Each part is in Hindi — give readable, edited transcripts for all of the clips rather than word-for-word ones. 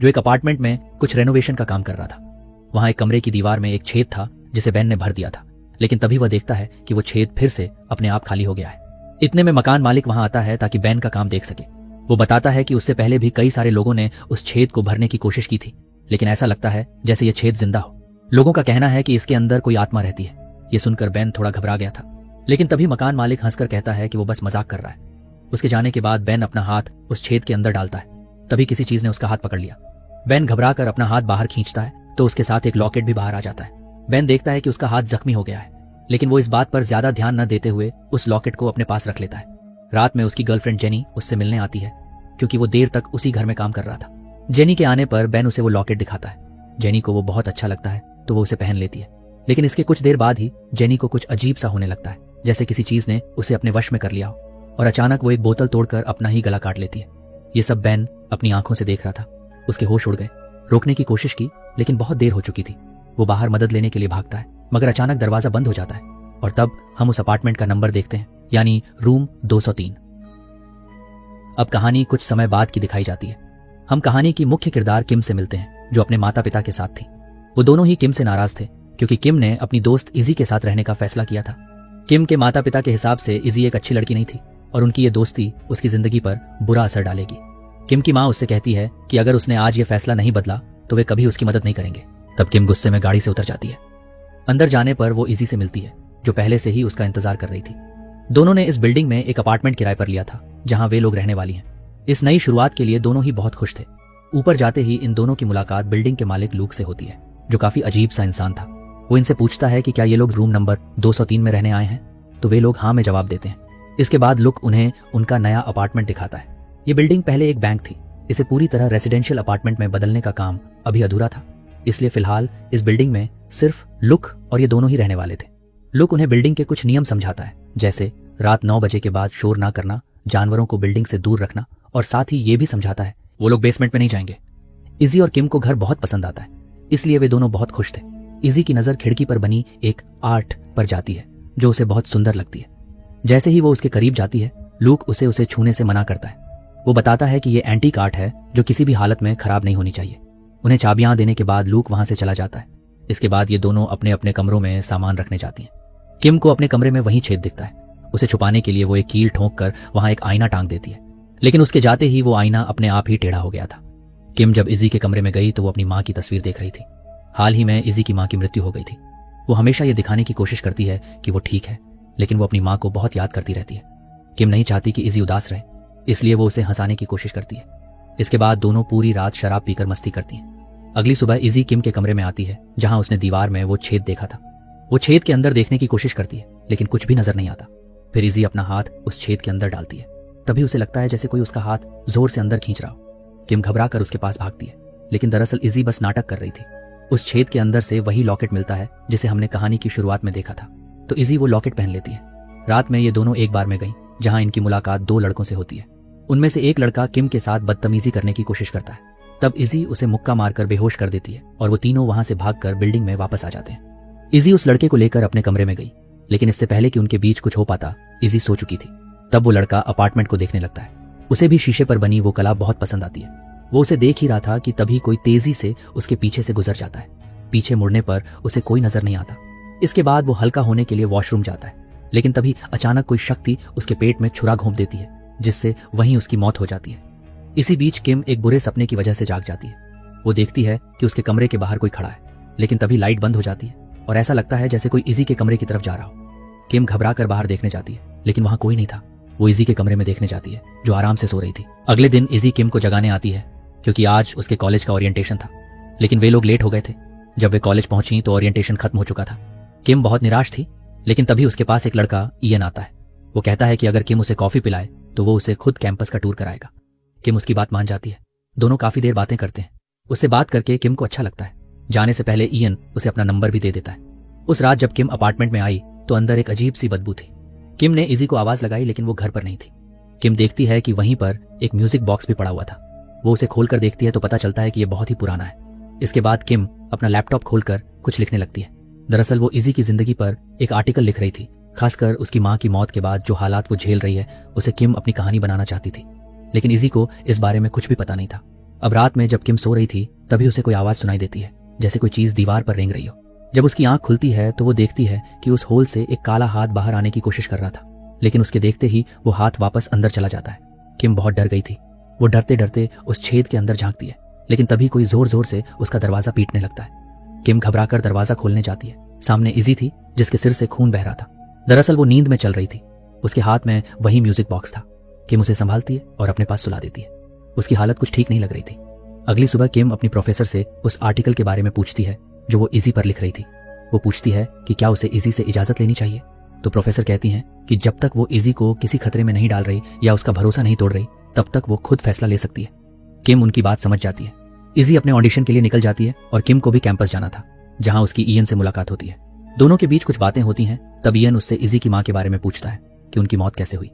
जो एक अपार्टमेंट में कुछ रेनोवेशन का काम कर रहा था। वहां एक कमरे की दीवार में एक छेद था जिसे बेन ने भर दिया था, लेकिन तभी वह देखता है कि वो छेद फिर से अपने आप खाली हो गया है। इतने में मकान मालिक वहां आता है ताकि बेन का काम देख सके। वो बताता है कि उससे पहले भी कई सारे लोगों ने उस छेद को भरने की कोशिश की थी, लेकिन ऐसा लगता है जैसे ये छेद जिंदा हो। लोगों का कहना है कि इसके अंदर कोई आत्मा रहती है। ये सुनकर बेन थोड़ा घबरा गया था, लेकिन तभी मकान मालिक हंसकर कहता है कि वो बस मजाक कर रहा है। उसके जाने के बाद बेन अपना हाथ उस छेद के अंदर डालता है, तभी किसी चीज ने उसका हाथ पकड़ लिया। बेन घबरा कर अपना हाथ बाहर खींचता है तो उसके साथ एक लॉकेट भी बाहर आ जाता है। बेन देखता है कि उसका हाथ जख्मी हो गया है, लेकिन वो इस बात पर ज्यादा ध्यान न देते हुए उस लॉकेट को अपने पास रख लेता है। रात में उसकी गर्लफ्रेंड जेनी उससे मिलने आती है, क्योंकि वो देर तक उसी घर में काम कर रहा था। जेनी के आने पर बेन उसे वो लॉकेट दिखाता है। जेनी को वो बहुत अच्छा लगता है तो वो उसे पहन लेती है, लेकिन इसके कुछ देर बाद ही जेनी को कुछ अजीब सा होने लगता है, जैसे किसी चीज ने उसे अपने वश में कर लिया हो, और अचानक वो एक बोतल तोड़कर अपना ही गला काट लेती है। ये सब बेन अपनी आंखों से देख रहा था। उसके होश उड़ गए। रोकने की कोशिश की, लेकिन बहुत देर हो चुकी थी। वो बाहर मदद लेने के लिए भागता है, मगर अचानक दरवाजा बंद हो जाता है, और तब हम उस अपार्टमेंट का नंबर देखते हैं, यानी रूम 203। अब कहानी कुछ समय बाद की दिखाई जाती है। हम कहानी की मुख्य किरदार किम से मिलते हैं, जो अपने माता पिता के साथ थी। वो दोनों ही किम से नाराज थे, क्योंकि किम ने अपनी दोस्त इजी के साथ रहने का फैसला किया था। किम के माता पिता के हिसाब से इजी एक अच्छी लड़की नहीं थी, और उनकी ये दोस्ती उसकी जिंदगी पर बुरा असर डालेगी। किम की माँ उससे कहती है कि अगर उसने आज ये फैसला नहीं बदला तो वे कभी उसकी मदद नहीं करेंगे। तब किम गुस्से में गाड़ी से उतर जाती है। अंदर जाने पर वो इजी से मिलती है, जो पहले से ही उसका इंतजार कर रही थी। दोनों ने इस बिल्डिंग में एक अपार्टमेंट किराए पर लिया था, जहां वे लोग रहने वाली हैं। इस नई शुरुआत के लिए दोनों ही बहुत खुश थे। ऊपर जाते ही इन दोनों की मुलाकात बिल्डिंग के मालिक लूक से होती है, जो काफी अजीब सा इंसान था। वो इनसे पूछता है कि क्या ये लोग रूम नंबर 203 में रहने आए हैं, तो वे लोग हाँ में जवाब देते हैं। इसके बाद लुक उन्हें उनका नया अपार्टमेंट दिखाता है। ये बिल्डिंग पहले एक बैंक थी। इसे पूरी तरह रेसिडेंशियल अपार्टमेंट में बदलने का काम अभी अधूरा था, इसलिए फिलहाल इस बिल्डिंग में सिर्फ लुक और ये दोनों ही रहने वाले थे। लुक उन्हें बिल्डिंग के कुछ नियम समझाता है, जैसे रात 9 बजे के बाद शोर ना करना, जानवरों को बिल्डिंग से दूर रखना, और साथ ही ये भी समझाता है वो लोग बेसमेंट में नहीं जाएंगे। इजी और किम को घर बहुत पसंद आता है, इसलिए वे दोनों बहुत खुश थे। इजी की नजर खिड़की पर बनी एक आर्ट पर जाती है, जो उसे बहुत सुंदर लगती है। जैसे ही वो उसके करीब जाती है, लूक उसे छूने से मना करता है। वो बताता है कि ये एंटीक आर्ट है, जो किसी भी हालत में खराब नहीं होनी चाहिए। उन्हें चाबियां देने के बाद लूक वहां से चला जाता है। इसके बाद ये दोनों अपने अपने कमरों में सामान रखने जाती हैं। किम को अपने कमरे में वहीं छेद दिखता है। उसे छुपाने के लिए वो एक कील ठोंक कर वहां एक आईना टांग देती है, लेकिन उसके जाते ही वो आईना अपने आप ही टेढ़ा हो गया था। किम जब इजी के कमरे में गई तो वो अपनी माँ की तस्वीर देख रही थी। हाल ही में इजी की माँ की मृत्यु हो गई थी। वो हमेशा ये दिखाने की कोशिश करती है कि वो ठीक है, लेकिन वो अपनी माँ को बहुत याद करती रहती है। किम नहीं चाहती कि इजी उदास रहे, इसलिए वो उसे हंसाने की कोशिश करती है। इसके बाद दोनों पूरी रात शराब पीकर मस्ती करती हैं। अगली सुबह इजी किम के कमरे में आती है, जहां उसने दीवार में वो छेद देखा था। वो छेद के अंदर देखने की कोशिश करती है, लेकिन कुछ भी नजर नहीं आता। फिर इजी अपना हाथ उस छेद के अंदर डालती है। तभी उसे लगता है जैसे कोई उसका हाथ जोर से अंदर खींच रहा हो। किम घबरा कर उसके पास भागती है, लेकिन दरअसल इजी बस नाटक कर रही थी। उस छेद के अंदर से वही लॉकेट मिलता है जिसे हमने कहानी की शुरुआत में देखा था, तो इजी वो लॉकेट पहन लेती है। रात में ये दोनों एक बार में गई, जहां इनकी मुलाकात 2 लड़कों से होती है। उनमें से एक लड़का किम के साथ बदतमीजी करने की कोशिश करता है। तब इजी उसे मुक्का मारकर बेहोश कर देती है, और वो तीनों वहां से भागकर बिल्डिंग में वापस आ जाते हैं। इजी उस लड़के को लेकर अपने कमरे में गई, लेकिन इससे पहले कि उनके बीच कुछ हो पाता, इजी सो चुकी थी। तब वो लड़का अपार्टमेंट को देखने लगता है। उसे भी शीशे पर बनी वो कला बहुत पसंद आती है। वो उसे देख ही रहा था कि तभी कोई तेजी से उसके पीछे से गुजर जाता है। पीछे मुड़ने पर उसे कोई नजर नहीं आता। इसके बाद वो हल्का होने के लिए वॉशरूम जाता है, लेकिन तभी अचानक कोई शक्ति उसके पेट में छुरा घोंप देती है, जिससे वहीं उसकी मौत हो जाती है। इसी बीच किम एक बुरे सपने की वजह से जाग जाती है। वो देखती है कि उसके कमरे के बाहर कोई खड़ा है, लेकिन तभी लाइट बंद हो जाती है और ऐसा लगता है जैसे कोई इजी के कमरे की तरफ जा रहा हो। किम घबरा कर बाहर देखने जाती है, लेकिन वहां कोई नहीं था। वो इजी के कमरे में देखने जाती है, जो आराम से सो रही थी। अगले दिन इजी किम को जगाने आती है, क्योंकि आज उसके कॉलेज का ओरिएंटेशन था, लेकिन वे लोग लेट हो गए थे। जब वे कॉलेज पहुंची तो ओरिएंटेशन खत्म हो चुका था। किम बहुत निराश थी, लेकिन तभी उसके पास एक लड़का इयन आता है। वो कहता है कि अगर किम उसे कॉफी पिलाए तो वो उसे खुद कैंपस का टूर कराएगा। किम उसकी बात मान जाती है। दोनों काफी देर बातें करते हैं। उससे बात करके किम को अच्छा लगता है। जाने से पहले इयन उसे अपना नंबर भी दे देता है। उस रात जब किम अपार्टमेंट में आई तो अंदर एक अजीब सी बदबू थी। किम ने इजी को आवाज लगाई, लेकिन वो घर पर नहीं थी। किम देखती है कि वहीं पर एक म्यूजिक बॉक्स भी पड़ा हुआ था। वो उसे खोलकर देखती है तो पता चलता है कि यह बहुत ही पुराना है। इसके बाद किम अपना लैपटॉप खोलकर कुछ लिखने लगती है। दरअसल वो इजी की जिंदगी पर एक आर्टिकल लिख रही थी, खासकर उसकी माँ की मौत के बाद जो हालात वो झेल रही है, उसे किम अपनी कहानी बनाना चाहती थी। लेकिन इजी को इस बारे में कुछ भी पता नहीं था। अब रात में जब किम सो रही थी तभी उसे कोई आवाज सुनाई देती है, जैसे कोई चीज दीवार पर रेंग रही हो। जब उसकी आंख खुलती है तो वो देखती है कि उस होल से एक काला हाथ बाहर आने की कोशिश कर रहा था, लेकिन उसके देखते ही वो हाथ वापस अंदर चला जाता है। किम बहुत डर गई थी। वो डरते डरते उस छेद के अंदर झांकती है, लेकिन तभी कोई जोर जोर से उसका दरवाजा पीटने लगता है। किम घबराकर दरवाजा खोलने जाती है। सामने इजी थी, जिसके सिर से खून बह रहा था। दरअसल वो नींद में चल रही थी। उसके हाथ में वही म्यूजिक बॉक्स था। किम उसे संभालती है और अपने पास सुला देती है। उसकी हालत कुछ ठीक नहीं लग रही थी। अगली सुबह किम अपनी प्रोफेसर से उस आर्टिकल के बारे में पूछती है जो वो इजी पर लिख रही थी। वो पूछती है कि क्या उसे इजी से इजाजत लेनी चाहिए। तो प्रोफेसर कहती हैं कि जब तक वो इजी को किसी खतरे में नहीं डाल रही या उसका भरोसा नहीं तोड़ रही, तब तक वो खुद फैसला ले सकती है। किम उनकी बात समझ जाती है। इजी अपने ऑडिशन के लिए निकल जाती है और किम को भी कैंपस जाना था, जहां उसकी इयन से मुलाकात होती है। दोनों के बीच कुछ बातें होती हैं। तब इयन उससे इजी की मां के बारे में पूछता है कि उनकी मौत कैसे हुई।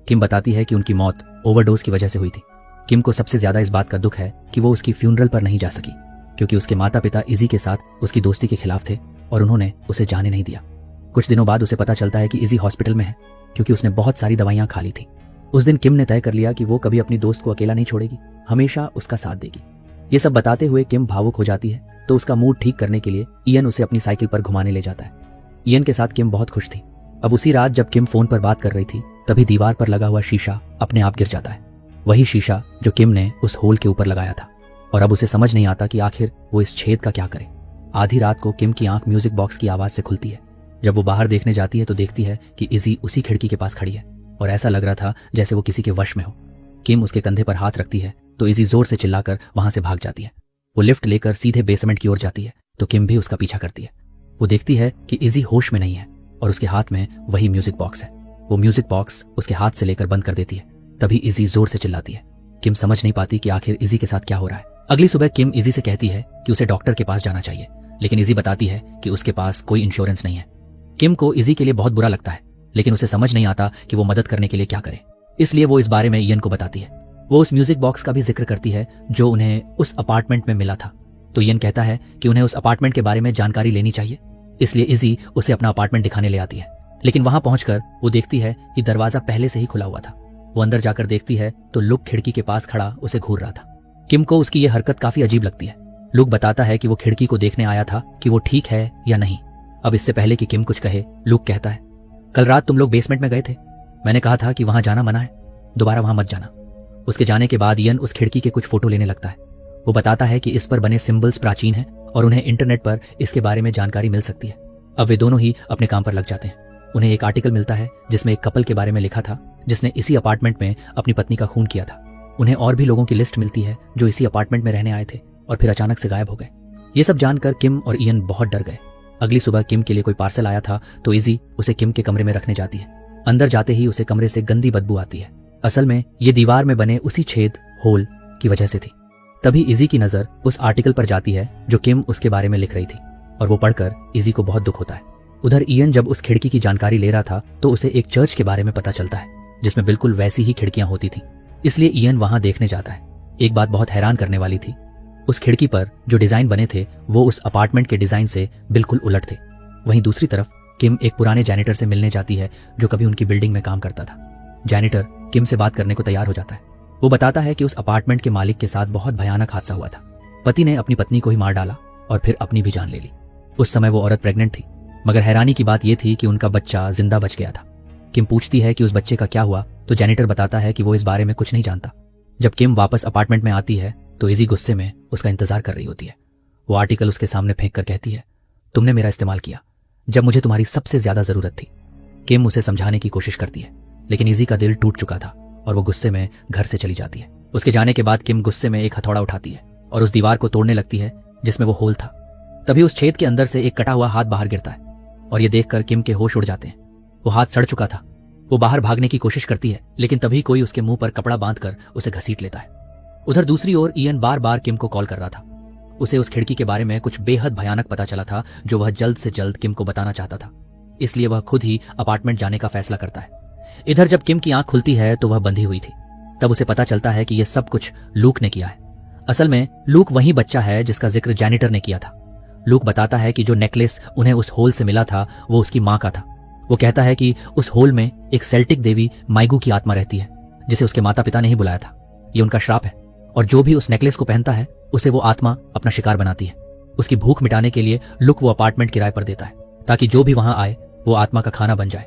किम बताती है कि उनकी मौत ओवरडोज की वजह से हुई थी। किम को सबसे ज्यादा इस बात का दुख है कि वो उसकी फ्यूनरल पर नहीं जा सकी, क्योंकि उसके माता पिता इजी के साथ उसकी दोस्ती के खिलाफ थे और उन्होंने उसे जाने नहीं दिया। कुछ दिनों बाद उसे पता चलता है कि इजी हॉस्पिटल में है, क्योंकि उसने बहुत सारी दवाइयां खा ली थी। उस दिन किम ने तय कर लिया कि वो कभी अपनी दोस्त को अकेला नहीं छोड़ेगी, हमेशा उसका साथ देगी। ये सब बताते हुए किम भावुक हो जाती है, तो उसका मूड ठीक करने के लिए इयन उसे अपनी साइकिल पर घुमाने ले जाता है। इयन के साथ किम बहुत खुश थी। अब उसी रात जब किम फोन पर बात कर रही थी, तभी दीवार पर लगा हुआ शीशा अपने आप गिर जाता है। वही शीशा जो किम ने उस होल के ऊपर लगाया था। और अब उसे समझ नहीं आता कि आखिर वो इस छेद का क्या करे। आधी रात को किम की आंख म्यूजिक बॉक्स की आवाज से खुलती है। जब वो बाहर देखने जाती है तो देखती है कि इजी उसी खिड़की के पास खड़ी है और ऐसा लग रहा था जैसे वो किसी के वश में हो। किम उसके कंधे पर हाथ रखती है तो इजी जोर से चिल्लाकर वहां से भाग जाती है। वो लिफ्ट लेकर सीधे बेसमेंट की ओर जाती है तो किम भी उसका पीछा करती है। वो देखती है कि इजी होश में नहीं है और उसके हाथ में वही म्यूजिक बॉक्स है। वो म्यूजिक बॉक्स उसके हाथ से लेकर बंद कर देती है। तभी इजी जोर से चिल्लाती है। किम समझ नहीं पाती कि आखिर इजी के साथ क्या हो रहा है। अगली सुबह किम इजी से कहती है कि उसे डॉक्टर के पास जाना चाहिए, लेकिन इजी बताती है कि उसके पास कोई इंश्योरेंस नहीं है। किम को इजी के लिए बहुत बुरा लगता है, लेकिन उसे समझ नहीं आता कि वो मदद करने के लिए क्या करे। इसलिए वो इस बारे में इयन को बताती है। वो उस म्यूजिक बॉक्स का भी जिक्र करती है जो उन्हें उस अपार्टमेंट में मिला था। तो इयन कहता है कि उन्हें उस अपार्टमेंट के बारे में जानकारी लेनी चाहिए। इसलिए इजी उसे अपना अपार्टमेंट दिखाने ले आती है, लेकिन वहां पहुंचकर वो देखती है कि दरवाजा पहले से ही खुला हुआ था। वो अंदर जाकर देखती है तो लुक खिड़की के पास खड़ा उसे घूर रहा था। किम को उसकी ये हरकत काफी अजीब लगती है। लुक बताता है कि वो खिड़की को देखने आया था कि वो ठीक है या नहीं। अब इससे पहले कि किम कुछ कहे, लुक कहता है, कल रात तुम लोग बेसमेंट में गए थे। मैंने कहा था कि वहां जाना मना है, दोबारा वहां मत जाना। उसके जाने के बाद इयन उस खिड़की के कुछ फोटो लेने लगता है। वो बताता है कि इस पर बने सिंबल्स प्राचीन हैं और उन्हें इंटरनेट पर इसके बारे में जानकारी मिल सकती है। अब वे दोनों ही अपने काम पर लग जाते हैं। उन्हें एक आर्टिकल मिलता है जिसमें एक कपल के बारे में लिखा था जिसने इसी अपार्टमेंट में अपनी पत्नी का खून किया था। उन्हें और भी लोगों की लिस्ट मिलती है जो इसी अपार्टमेंट में रहने आए थे और फिर अचानक से गायब हो गए। ये सब जानकर किम और इयन बहुत डर गए। अगली सुबह किम के लिए कोई पार्सल आया था तो इजी उसे किम के कमरे में रखने जाती है। अंदर जाते ही उसे कमरे से गंदी बदबू आती है। असल में ये दीवार में बने उसी छेद होल की वजह से थी। तभी इजी की नजर उस आर्टिकल पर जाती है जो किम उसके बारे में लिख रही थी और वो पढ़कर इजी को बहुत दुख होता है। उधर इयन जब उस खिड़की की जानकारी ले रहा था तो उसे एक चर्च के बारे में पता चलता है जिसमें बिल्कुल वैसी ही खिड़कियां होती थी। इसलिए इयन वहां देखने जाता है। एक बात बहुत हैरान करने वाली थी, उस खिड़की पर जो डिजाइन बने थे वो उस अपार्टमेंट के डिजाइन से बिल्कुल उलट थे। वहीं दूसरी तरफ किम एक पुराने जैनिटर से मिलने जाती है जो कभी उनकी बिल्डिंग में काम करता था। जैनिटर किम से बात करने को तैयार हो जाता है। वो बताता है कि उस अपार्टमेंट के मालिक के साथ बहुत भयानक हादसा हुआ था। पति ने अपनी पत्नी को ही मार डाला और फिर अपनी भी जान ले ली। उस समय वो औरत प्रेग्नेंट थी, मगर हैरानी की बात यह थी कि उनका बच्चा जिंदा बच गया था। किम पूछती है कि उस बच्चे का क्या हुआ तो जैनिटर बताता है कि वो इस बारे में कुछ नहीं जानता। जब किम वापस अपार्टमेंट में आती है तो इजी गुस्से में उसका इंतजार कर रही होती है। वो आर्टिकल उसके सामने फेंक कर कहती है, तुमने मेरा इस्तेमाल किया जब मुझे तुम्हारी सबसे ज्यादा जरूरत थी। किम उसे समझाने की कोशिश करती है, लेकिन इजी का दिल टूट चुका था और वो गुस्से में घर से चली जाती है। उसके जाने के बाद किम गुस्से में एक हथौड़ा उठाती है और उस दीवार को तोड़ने लगती है जिसमें वो होल था। तभी उस छेद के अंदर से एक कटा हुआ हाथ बाहर गिरता है और ये देखकर किम के होश उड़ जाते हैं। वो हाथ सड़ चुका था। वो बाहर भागने की कोशिश करती है, लेकिन तभी कोई उसके मुंह पर कपड़ा बांधकर उसे घसीट लेता है। उधर दूसरी ओर इयन बार बार किम को कॉल कर रहा था। उसे उस खिड़की के बारे में कुछ बेहद भयानक पता चला था जो वह जल्द से जल्द किम को बताना चाहता था। इसलिए वह खुद ही अपार्टमेंट जाने का फैसला करता है। इधर जब किम की आंख खुलती है तो वह बंधी हुई थी। तब उसे पता चलता है कि यह सब कुछ लूक ने किया है। असल में लूक वही बच्चा है जिसका जिक्र जैनिटर ने किया था। लूक बताता है कि जो नेकलेस उन्हें उस होल से मिला था वो उसकी मां का था। वो कहता है कि उस होल में एक सेल्टिक देवी माइगू की आत्मा रहती है जिसे उसके माता पिता ने ही बुलाया था। ये उनका श्राप है। और जो भी उस नेकलेस को पहनता है उसे वो आत्मा अपना शिकार बनाती है। उसकी भूख मिटाने के लिए लुक वो अपार्टमेंट किराए पर देता है ताकि जो भी वहां आए वो आत्मा का खाना बन जाए।